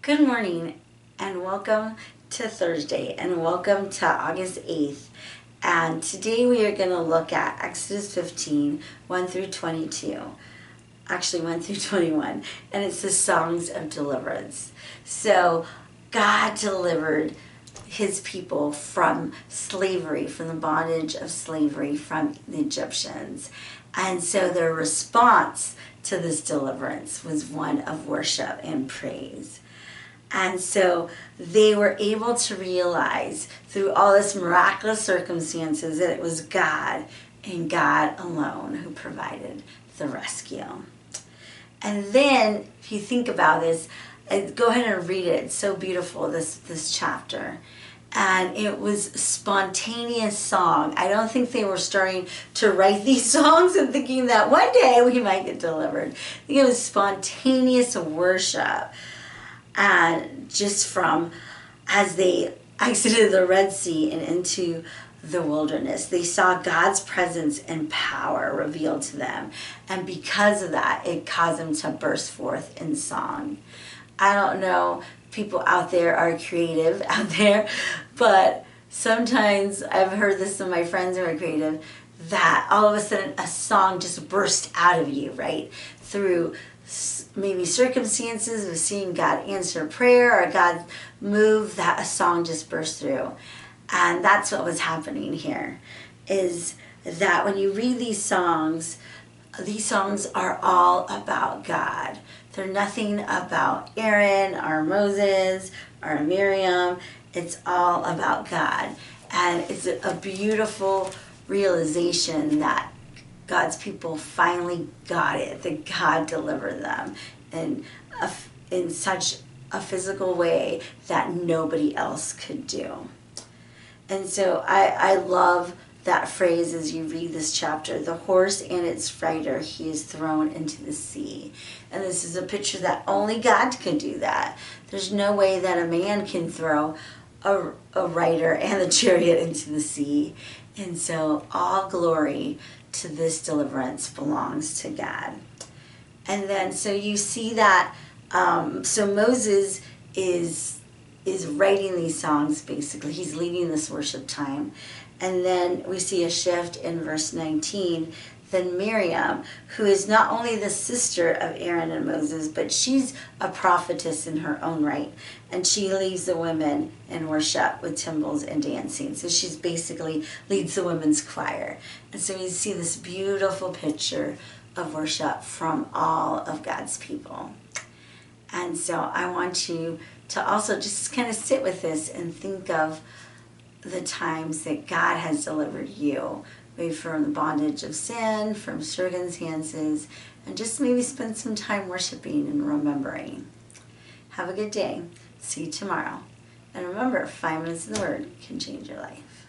Good morning and welcome to Thursday and welcome to August 8th. And today we are going to look at Exodus 15, 1 through 22. Actually 1 through 21. And it's the songs of deliverance. So God delivered his people from slavery, from the bondage of slavery from the Egyptians. And so their response to this deliverance was one of worship and praise. And so they were able to realize through all this miraculous circumstances that it was God and God alone who provided the rescue. And then, if you think about this, go ahead and read it. It's so beautiful, this chapter. And it was spontaneous song. I don't think they were starting to write these songs and thinking that one day we might get delivered. I think it was spontaneous worship. And just from as they exited the Red Sea and into the wilderness, they saw God's presence and power revealed to them. And because of that, it caused them to burst forth in song. I don't know, people out there are creative out there, but sometimes I've heard this from my friends who are creative, that all of a sudden a song just burst out of you, right? Through maybe circumstances of seeing God answer prayer or God move, that a song just burst through. And that's what was happening here, is that when you read these songs are all about God. They're nothing about Aaron or Moses or Miriam. It's all about God. And it's a beautiful realization that God's people finally got it, that God delivered them in such a physical way that nobody else could do. And so I love that phrase as you read this chapter, the horse and its rider he is thrown into the sea. And this is a picture that only God could do that. There's no way that a man can throw a rider and the chariot into the sea. And so all glory to this deliverance belongs to God. And then so you see that so Moses is writing these songs, basically. He's leading this worship time. And then we see a shift in verse 19. Then Miriam, who is not only the sister of Aaron and Moses, but she's a prophetess in her own right. And she leads the women in worship with cymbals and dancing. So she's basically leads the women's choir. And so you see this beautiful picture of worship from all of God's people. And so I want you to also just kind of sit with this and think of the times that God has delivered you, maybe from the bondage of sin, from circumstances, and just maybe spend some time worshiping and remembering. Have a good day. See you tomorrow. And remember, 5 minutes in the Word can change your life.